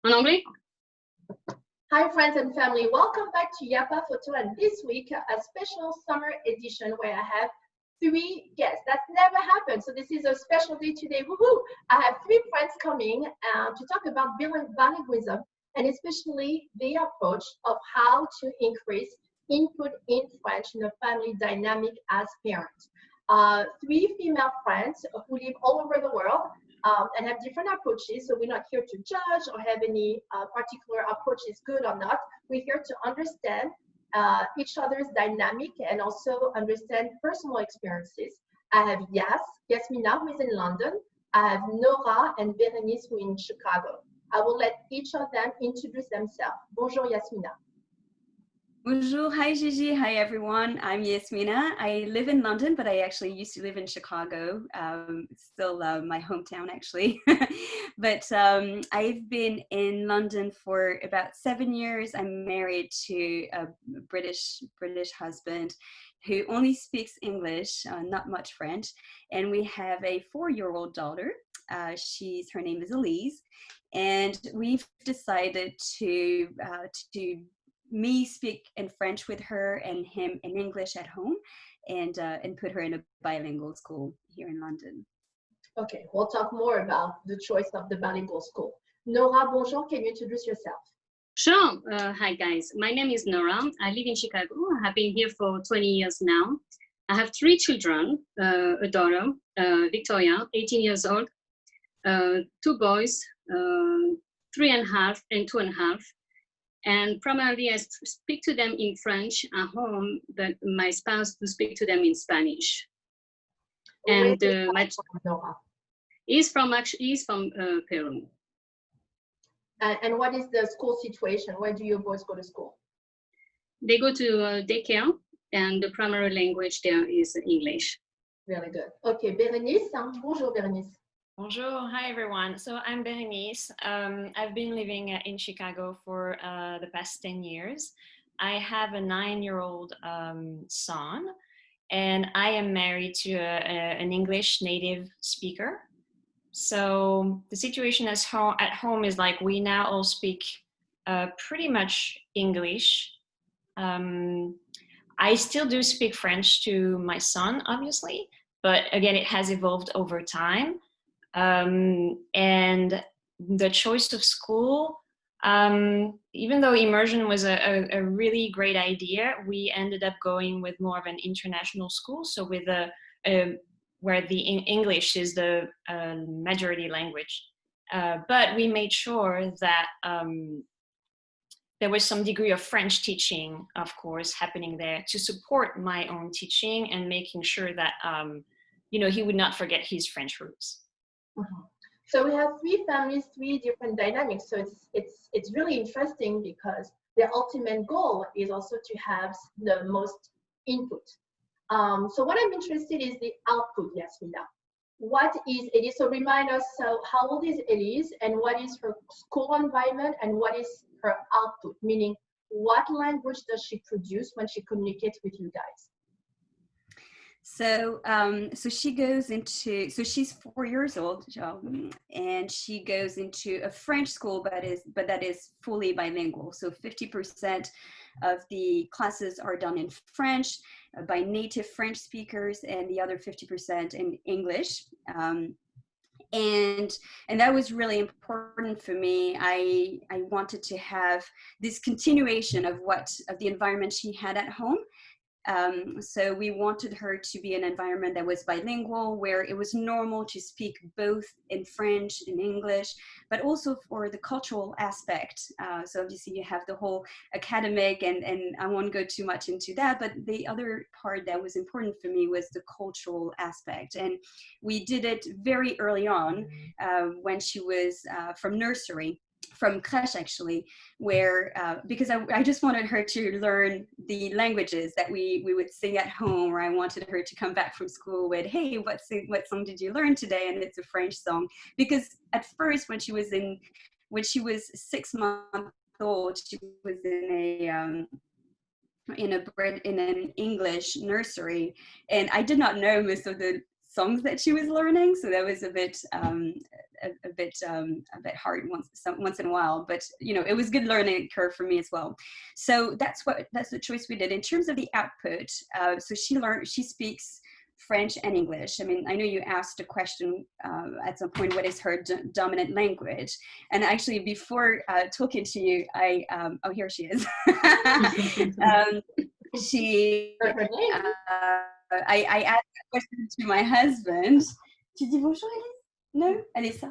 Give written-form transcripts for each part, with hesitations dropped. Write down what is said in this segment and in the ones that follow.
En anglais? Hi friends and family, welcome back to Yapa Photo, and this week a special summer edition where I have 3 guests. That's never happened, so this is a special day today. Woohoo! I have 3 friends coming to talk about bilingualism and especially the approach of how to increase input in French in a family dynamic as parents. 3 female friends who live all over the world and have different approaches. So we're not here to judge or have any particular approach is good or not. We're here to understand each other's dynamic and also understand personal experiences. I have Yasmina, who is in London. I have Nora and Berenice, who are in Chicago. I will let each of them introduce themselves. Bonjour, Yasmina. Bonjour, hi Gigi, hi everyone. I'm Yasmina. I live in London, but I actually used to live in Chicago. It's still my hometown actually. But I've been in London for about 7 years. I'm married to a British husband who only speaks English, not much French. And we have a 4-year-old daughter. Her name is Elise. And we've decided to me speak in French with her and him in English at home, and put her in a bilingual school here in London. Okay, we'll talk more about the choice of the bilingual school. Nora, bonjour, can you introduce yourself? Sure. Hi guys, my name is Nora. I live in Chicago. I've been here for 20 years now. I have 3 children, a daughter, Victoria, 18 years old, 2 boys, 3.5 and 2.5. And primarily I speak to them in French at home, but my spouse to speak to them in Spanish. And he's from Peru. And what is the school situation? Where do your boys go to school? They go to daycare, and the primary language there is English. Really good. Okay, Berenice. Bonjour, Berenice. Bonjour, hi everyone. So I'm Berenice. I've been living in Chicago for the past 10 years. I have a 9-year-old son, and I am married to an English native speaker. So the situation at home is like we now all speak pretty much English. I still do speak French to my son, obviously, but again, it has evolved over time. And the choice of school, even though immersion was a really great idea, we ended up going with more of an international school. So with where the English is the majority language. But we made sure that there was some degree of French teaching, of course, happening there to support my own teaching and making sure that, he would not forget his French roots. So we have 3 families, 3 different dynamics. So it's really interesting because the ultimate goal is also to have the most input. So what I'm interested in is the output, Yasmina. What is Elise? So remind us, so how old is Elise and what is her school environment and what is her output? Meaning, what language does she produce when she communicates with you guys? So, she goes into, so she's 4 years old, and she goes into a French school, but that is fully bilingual. So 50% of the classes are done in French by native French speakers, and the other 50% in English. And that was really important for me. I wanted to have this continuation of the environment she had at home. So we wanted her to be in an environment that was bilingual, where it was normal to speak both in French and English, but also for the cultural aspect. So obviously you have the whole academic, and I won't go too much into that, but the other part that was important for me was the cultural aspect. And we did it very early on when she was from nursery. From crèche actually, where because I just wanted her to learn the languages that we would sing at home, or I wanted her to come back from school with, hey, what song did you learn today? And it's a French song. Because at first when she was 6 months old, she was in an English nursery, and I did not know most of the songs that she was learning, so that was a bit a bit hard once in a while, but you know, it was good learning curve for me as well. So that's the choice we did. In terms of the output, so she speaks French and English. I mean, I know you asked a question at some point, what is her dominant language? And actually, before talking to you, oh, here she is. I asked a question to my husband. Tu dis bonjour, Alice? No? Alice,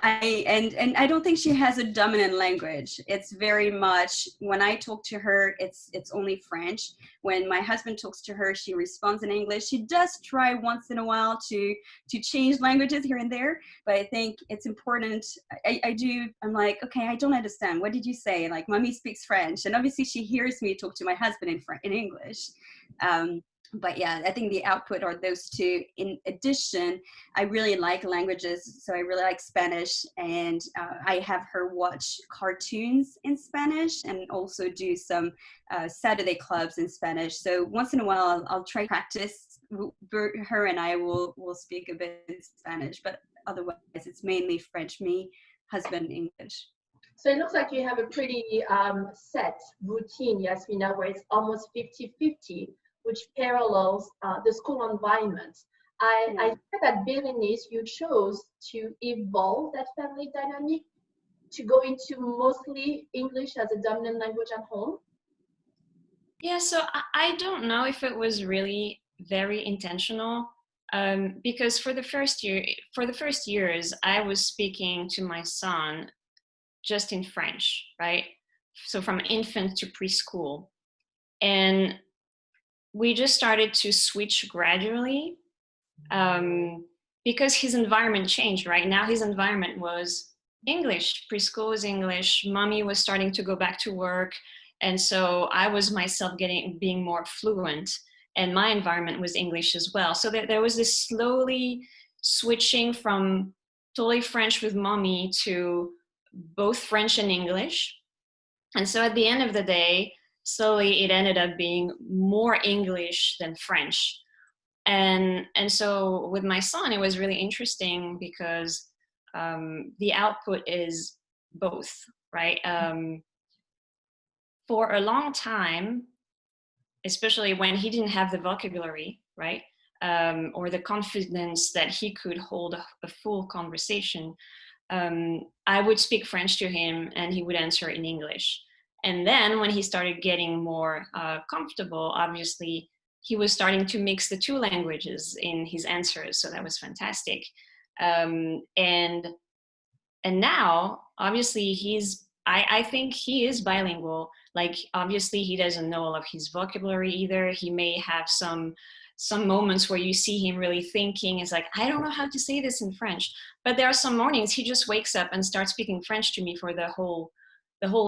and I don't think she has a dominant language. It's very much, when I talk to her, it's only French. When my husband talks to her, she responds in English. She does try once in a while to change languages here and there, but I think it's important. I'm like, okay, I don't understand. What did you say? Like, mommy speaks French, and obviously she hears me talk to my husband in English. But yeah, I think the output are those two. In addition, I really like languages, so I really like Spanish, and I have her watch cartoons in Spanish and also do some Saturday clubs in Spanish. So once in a while, I'll try to practice. Her and I will speak a bit in Spanish, but otherwise it's mainly French, me, husband, English. So it looks like you have a pretty set routine, Yasmina, where it's almost 50-50. Which parallels the school environment. I think at Berenice, you chose to evolve that family dynamic to go into mostly English as a dominant language at home. Yeah, so I don't know if it was really very intentional, because for the first years, I was speaking to my son just in French, right? So from infant to preschool, and we just started to switch gradually because his environment changed. Right now, his environment was English. Preschool was English. Mommy was starting to go back to work. And so I was myself being more fluent, and my environment was English as well. So there was this slowly switching from totally French with mommy to both French and English. And so at the end of the day, slowly it ended up being more English than French. And so with my son, it was really interesting because the output is both, right? For a long time, especially when he didn't have the vocabulary, right? Or the confidence that he could hold a full conversation, I would speak French to him and he would answer in English. And then when he started getting more comfortable, obviously, he was starting to mix the two languages in his answers. So that was fantastic. And now, obviously, I think he is bilingual. Like, obviously, he doesn't know all of his vocabulary either. He may have some moments where you see him really thinking, it's like, I don't know how to say this in French. But there are some mornings he just wakes up and starts speaking French to me for the whole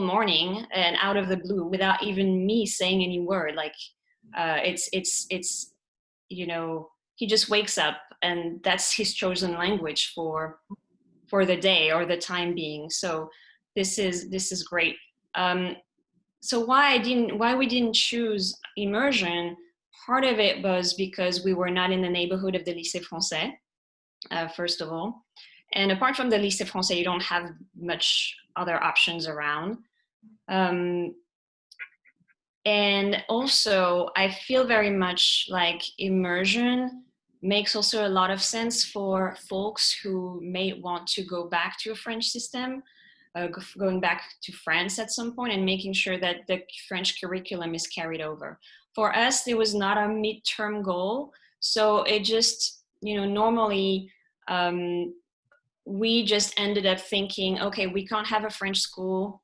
morning, and out of the blue, without even me saying any word. Like, it's you know, he just wakes up and that's his chosen language for the day or the time being. So this is great. So why we didn't choose immersion, part of it was because we were not in the neighborhood of the Lycée Français, first of all. And apart from the Lycée Français, you don't have much other options around. And also, I feel very much like immersion makes also a lot of sense for folks who may want to go back to a French system, going back to France at some point and making sure that the French curriculum is carried over. For us, it was not a midterm goal. So it just, normally, we just ended up thinking, okay, we can't have a French school.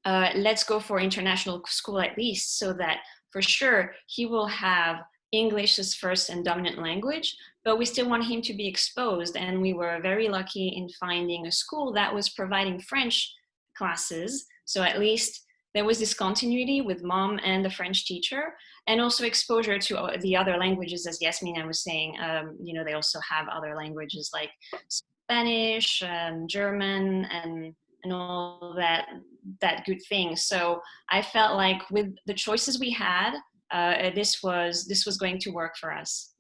Let's go for international school at least, so that for sure he will have English as first and dominant language, but we still want him to be exposed. And we were very lucky in finding a school that was providing French classes. So at least there was this continuity with mom and the French teacher, and also exposure to the other languages, as Yasmina was saying. They also have other languages like Spanish and German and all that good thing. So I felt like with the choices we had, this was going to work for us.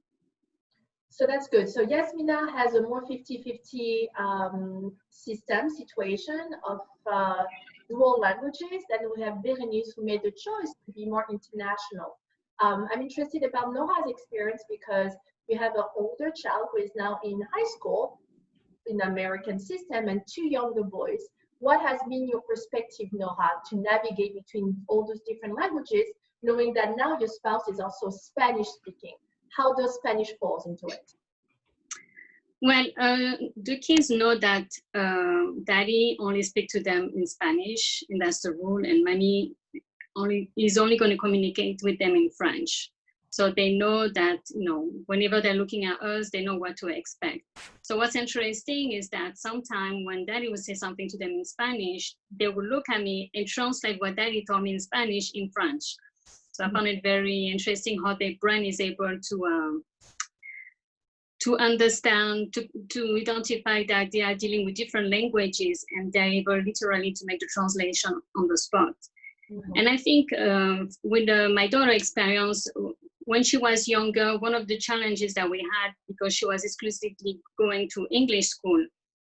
So that's good. So Yasmina has a more 50-50 situation of dual languages. Then we have Berenice, who made the choice to be more international. I'm interested about Nora's experience because we have an older child who is now in high school in the American system and two younger boys. What has been your perspective, Nora, to navigate between all those different languages, knowing that now your spouse is also Spanish speaking? How does Spanish falls into it? Well, the kids know that daddy only speaks to them in Spanish, and that's the rule, and mommy is only going to communicate with them in French. So they know that, you know, whenever they're looking at us, they know what to expect. So what's interesting is that sometimes when daddy would say something to them in Spanish, they would look at me and translate what daddy told me in Spanish in French. So I found it very interesting how their brain is able to understand, to identify that they are dealing with different languages, and they're able literally to make the translation on the spot. And I think with my daughter experience, when she was younger, one of the challenges that we had, because she was exclusively going to English school,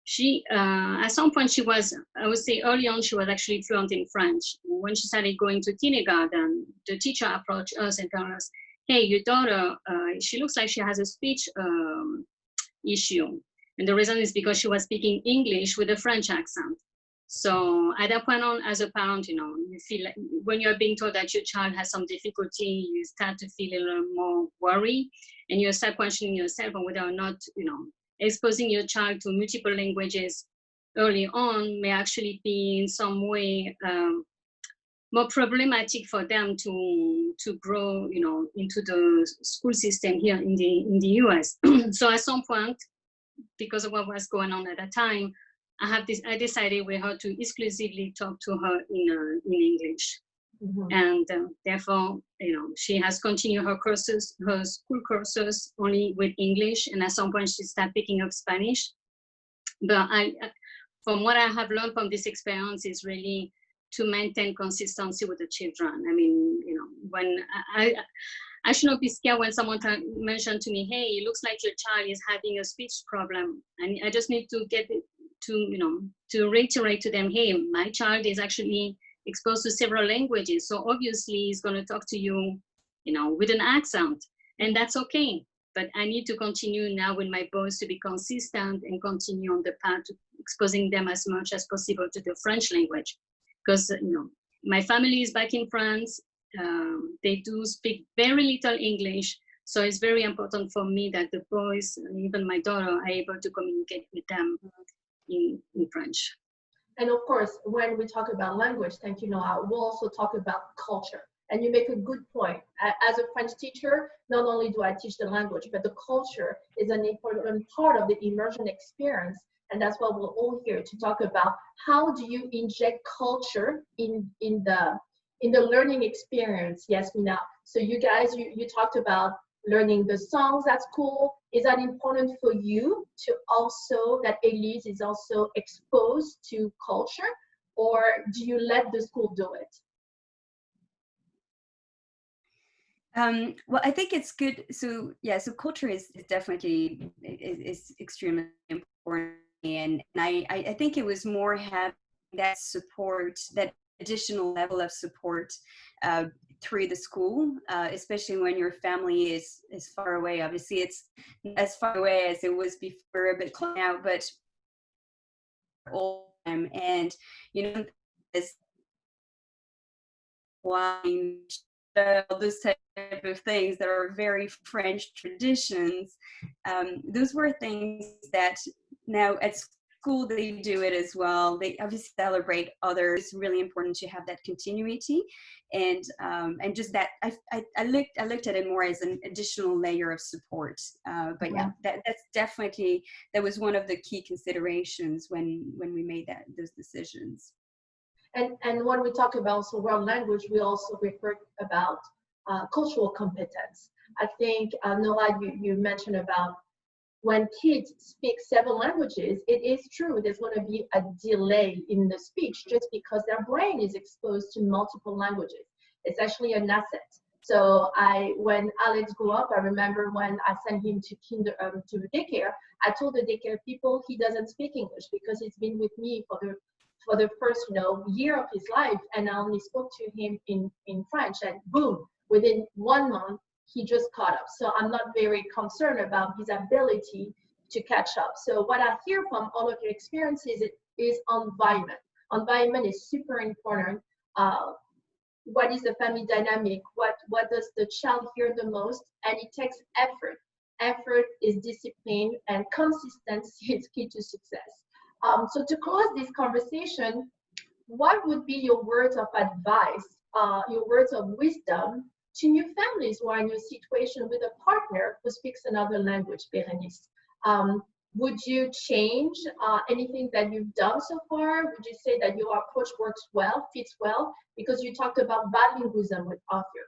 she, at some point she was, I would say early on, she was actually fluent in French. When she started going to kindergarten, the teacher approached us and told us, hey, your daughter, she looks like she has a speech issue. And the reason is because she was speaking English with a French accent. So at that point on, as a parent, you know, you feel like when you're being told that your child has some difficulty, you start to feel a little more worried, and you start questioning yourself on whether or not, you know, exposing your child to multiple languages early on may actually be in some way more problematic for them to grow, you know, into the school system here in the US. So at some point, because of what was going on at that time, I decided we had to exclusively talk to her in English. And therefore, you know, she has continued her courses, her school courses only with English. And at some point she started picking up Spanish. But from what I have learned from this experience is really to maintain consistency with the children. I mean, you know, when I should not be scared when someone mentioned to me, hey, it looks like your child is having a speech problem. And I just need to get it to, you know, to reiterate to them, hey, my child is actually exposed to several languages. So obviously he's going to talk to you, you know, with an accent, and that's okay. But I need to continue now with my boys to be consistent and continue on the path to exposing them as much as possible to the French language. Because, you know, my family is back in France. They do speak very little English. So it's very important for me that the boys, even my daughter, are able to communicate with them in French. And of course, when we talk about language, thank you, Noah, we'll also talk about culture. And you make a good point. As a French teacher, not only do I teach the language, but the culture is an important part of the immersion experience. And that's what we're all here to talk about. How do you inject culture in the learning experience? Yasmina. So you guys, you talked about learning the songs. That's cool. Is that important for you to also, that Elise is also exposed to culture, or do you let the school do it? Well, I think it's good. So yeah, so culture is definitely is extremely important, and I think it was more having that support, that additional level of support through the school, especially when your family is far away. Obviously, it's as far away as it was before, a bit close now, but all the time. And you know, this wine, all those type of things that are very French traditions. Those were things that now at school they do it as well. They obviously celebrate others. It's really important to have that continuity, and just that I looked at it more as an additional layer of support. But yeah, that's definitely, that was one of the key considerations when we made those decisions. And when we talk about world language, we also refer about cultural competence. I think, Noah, you mentioned about when kids speak several languages, it is true there's going to be a delay in the speech just because their brain is exposed to multiple languages. It's actually an asset. So when Alex grew up, I remember when I sent him to to daycare, I told the daycare people he doesn't speak English because he's been with me for the first year of his life, and I only spoke to him in French, and boom, within 1 month he just caught up. So I'm not very concerned about his ability to catch up. So what I hear from all of your experiences is environment. Environment is super important. What is the family dynamic? What does the child hear the most? And it takes effort. Effort is discipline, and consistency is key to success. So to close this conversation, what would be your words of advice, your words of wisdom to new families who are in a situation with a partner who speaks another language, Berenice? Would you change anything that you've done so far? Would you say that your approach works well, fits well? Because you talked about bilingualism with Arthur.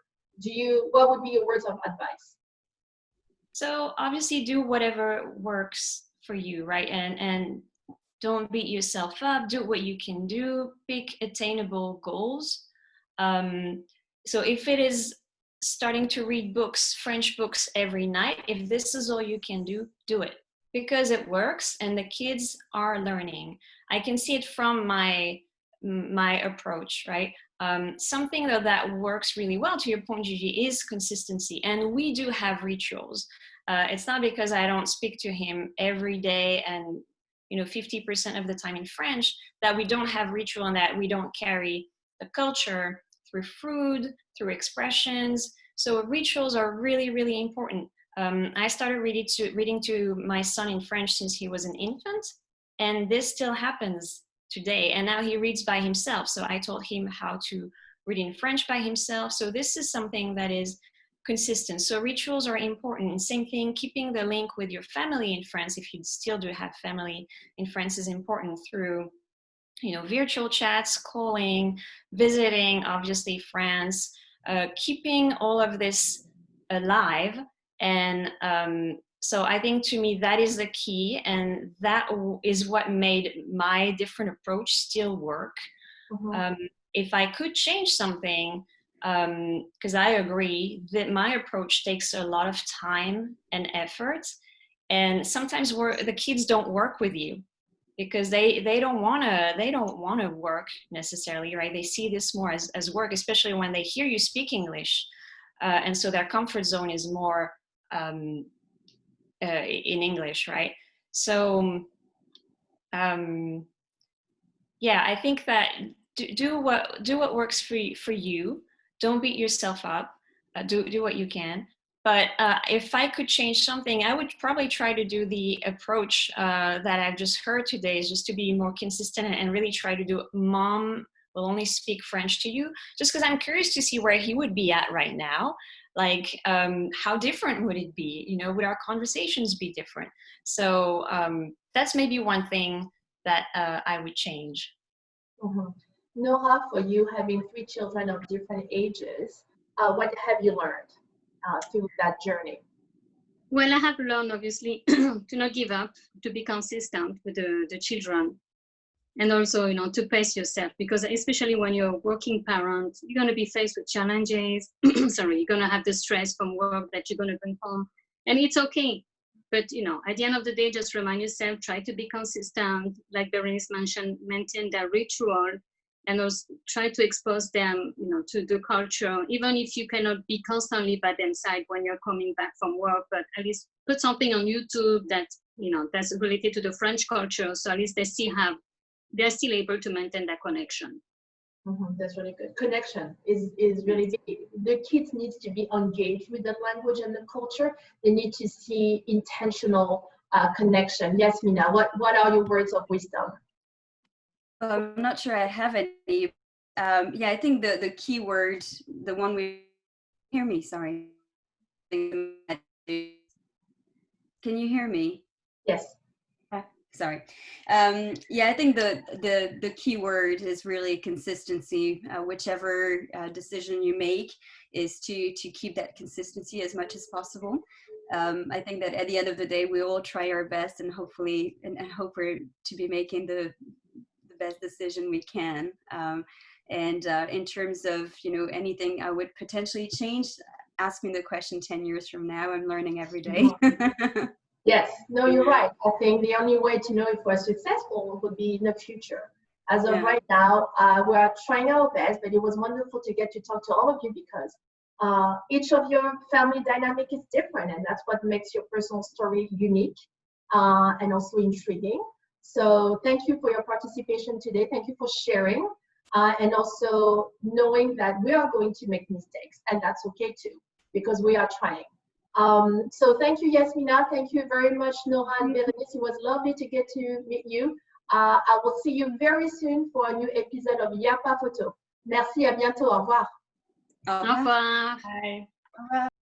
What would be your words of advice? So obviously do whatever works for you, right? And don't beat yourself up. Do what you can do. Pick attainable goals. So if it is starting to read books, French books every night, if this is all you can do, do it. Because it works and the kids are learning. I can see it from my approach, right? Something that works really well, to your point, Gigi, is consistency. And we do have rituals. It's not because I don't speak to him every day and 50% of the time in French that we don't have ritual and that we don't carry the culture through food, through expressions. So rituals are really, really important. I started reading to my son in French since he was an infant, and this still happens today. And now he reads by himself. So I taught him how to read in French by himself. So this is something that is consistent. So rituals are important. And same thing, keeping the link with your family in France, if you still do have family in France, is important through virtual chats, calling, visiting, obviously France, keeping all of this alive. And so I think, to me, that is the key, and that is what made my different approach still work. Mm-hmm. If I could change something, because I agree that my approach takes a lot of time and effort, and sometimes the kids don't work with you because they don't want to work necessarily, right? They see this more as work, especially when they hear you speak English, and so their comfort zone is more in English, right? So yeah, I think that do what works for you. Don't beat yourself up. Do what you can. But if I could change something, I would probably try to do the approach that I've just heard today, is just to be more consistent and really try to do mom will only speak French to you, just because I'm curious to see where he would be at right now. Like, how different would it be? Would our conversations be different? So that's maybe one thing that I would change. Mm-hmm. Nora, for you, having 3 children of different ages, what have you learned through that journey? Well, I have learned, obviously, to not give up, to be consistent with the children, and also, to pace yourself, because especially when you're a working parent, you're going to be faced with challenges. Sorry, you're going to have the stress from work that you're going to bring home, and it's okay. But, at the end of the day, just remind yourself, try to be consistent, like Berenice mentioned, maintain their ritual, and also try to expose them, to the culture, even if you cannot be constantly by their side when you're coming back from work, but at least put something on YouTube that, that's related to the French culture. So at least they're still able to maintain that connection. Mm-hmm. That's really good. Connection is really big. The kids need to be engaged with the language and the culture. They need to see intentional connection. Yasmina, what are your words of wisdom? I'm not sure I have any. Yeah, I think the key word, the one we hear me. Sorry. Can you hear me? Yes. Sorry. Yeah, I think the key word is really consistency. Whichever decision you make is to keep that consistency as much as possible. I think that at the end of the day, we all try our best, and hopefully, and hope we're to be making the best decision we can. And in terms of, you know, anything I would potentially change, ask me the question 10 years from now. I'm learning every day. Yes, no, you're right. I think the only way to know if we're successful would be in the future. As of right now, we are trying our best, but it was wonderful to get to talk to all of you because each of your family dynamic is different, and that's what makes your personal story unique and also intriguing. So thank you for your participation today. Thank you for sharing and also knowing that we are going to make mistakes, and that's okay too, because we are trying. So thank you, Yasmina. Thank you very much, Nora and Berenice. It was lovely to get to meet you. I will see you very soon for a new episode of Yapa Photo. Merci, à bientôt. Au revoir. Au revoir. Bye. Au revoir.